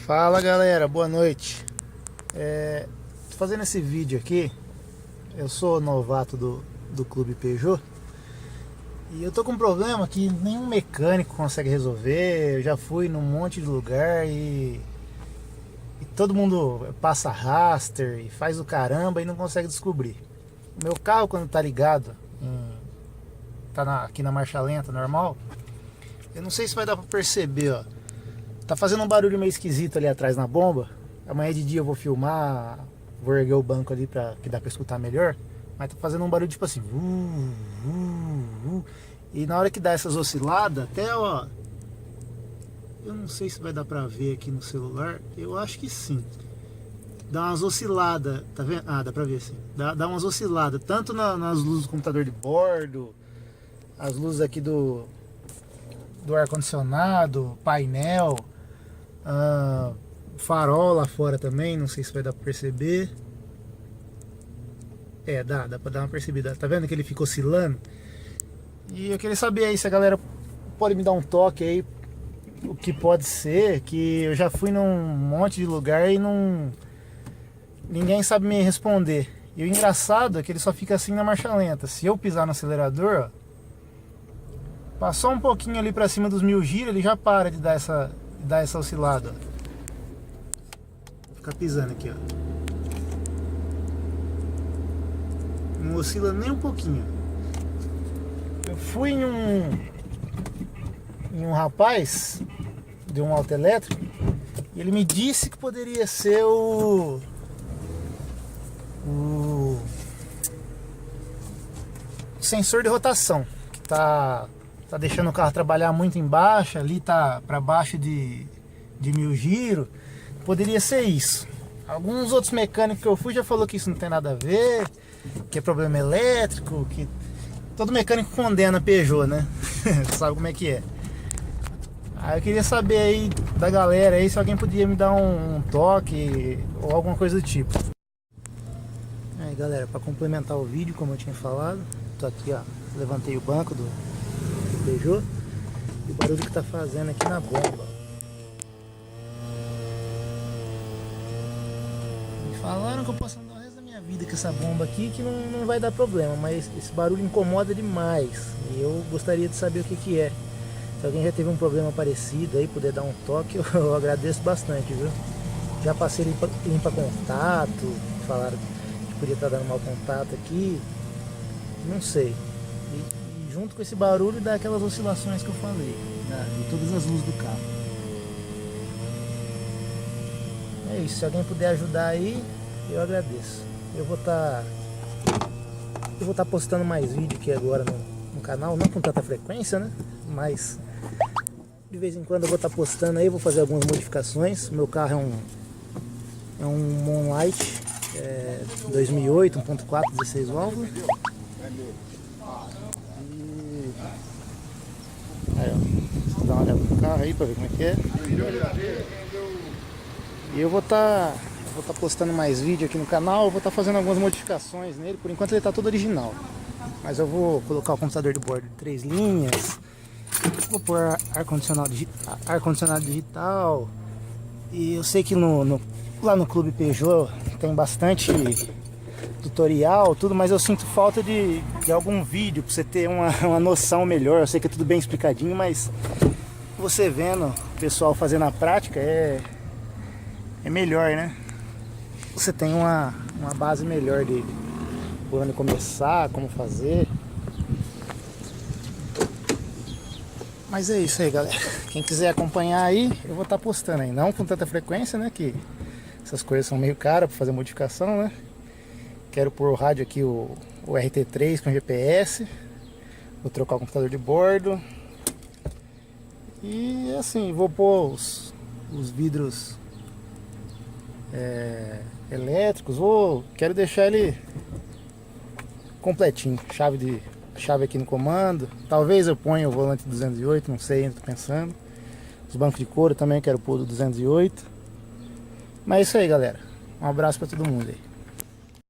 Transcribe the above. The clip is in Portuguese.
Fala galera, boa noite. Tô fazendo esse vídeo aqui. Eu sou novato do Clube Peugeot e eu tô com um problema que nenhum mecânico consegue resolver. Eu já fui num monte de lugar e todo mundo passa raster e faz o caramba e não consegue descobrir. O meu carro, quando tá ligado, aqui na marcha lenta normal, eu não sei se vai dar pra perceber, ó. Tá fazendo um barulho meio esquisito ali atrás na bomba. Amanhã de dia eu vou filmar, vou erguer o banco ali que dá pra escutar melhor. Mas tá fazendo um barulho tipo assim. E na hora que dá essas osciladas, até ó. Eu não sei se vai dar pra ver aqui no celular. Eu acho que sim. Dá umas osciladas, tá vendo? Ah, dá pra ver sim. Dá umas osciladas, tanto nas luzes do computador de bordo, as luzes aqui do ar-condicionado, painel. Farol lá fora também, não sei se vai dar pra perceber. Dá pra dar uma percebida. Tá vendo que ele fica oscilando? E eu queria saber aí se a galera pode me dar um toque aí, o que pode ser, que eu já fui num monte de lugar e ninguém sabe me responder. E o engraçado é que ele só fica assim na marcha lenta. Se eu pisar no acelerador, ó, passou um pouquinho ali pra cima dos 1000 giros, ele já para de dar essa oscilada. Vou ficar pisando aqui, ó. Não oscila nem um pouquinho. Eu fui em um rapaz de um auto elétrico e ele me disse que poderia ser o sensor de rotação, que tá deixando o carro trabalhar muito embaixo, ali tá para baixo de 1000 giros. Poderia ser isso. Alguns outros mecânicos que eu fui já falou que isso não tem nada a ver, que é problema elétrico, que todo mecânico condena Peugeot, né? Sabe como é que é. Aí eu queria saber aí da galera aí se alguém podia me dar um toque ou alguma coisa do tipo. Aí galera, para complementar o vídeo, como eu tinha falado, tô aqui, ó, levantei o banco do Peugeot e o barulho que tá fazendo aqui na bomba. Me falaram que eu posso andar o resto da minha vida com essa bomba aqui, que não vai dar problema, mas esse barulho incomoda demais e eu gostaria de saber o que é. Se alguém já teve um problema parecido aí, puder dar um toque, eu agradeço bastante, viu? Já passei limpa contato, falaram que podia estar dando mau contato aqui, não sei. E junto com esse barulho dá aquelas oscilações que eu falei, de todas as luzes do carro. É isso, se alguém puder ajudar aí, eu agradeço. Eu vou estar postando mais vídeo aqui agora no canal, não com tanta frequência, né? Mas de vez em quando eu vou estar postando aí, vou fazer algumas modificações. Meu carro é um Moonlight 2008, 1.4, 16 válvulas. Aí, ó, vou dar uma olhada no carro aí pra ver como é que é. E eu vou estar postando mais vídeo aqui no canal, eu vou estar fazendo algumas modificações nele. Por enquanto ele está todo original, mas eu vou colocar o computador de bordo de 3 linhas, vou pôr ar-condicionado digital. E eu sei que lá no Clube Peugeot tem bastante tutorial, tudo, mas eu sinto falta de algum vídeo para você ter uma noção melhor. Eu sei que é tudo bem explicadinho, mas você vendo o pessoal fazendo na prática é melhor, né? Você tem uma base melhor de por onde começar, como fazer. Mas é isso aí, galera. Quem quiser acompanhar aí, eu vou estar postando aí. Não com tanta frequência, né? Que essas coisas são meio caras para fazer modificação, né? Quero pôr o rádio aqui, o RT3 com GPS. Vou trocar o computador de bordo. E assim, vou pôr os vidros elétricos. Quero deixar ele completinho. Chave aqui no comando. Talvez eu ponha o volante 208, não sei, ainda tô pensando. Os bancos de couro também quero pôr do 208. Mas é isso aí, galera. Um abraço para todo mundo aí.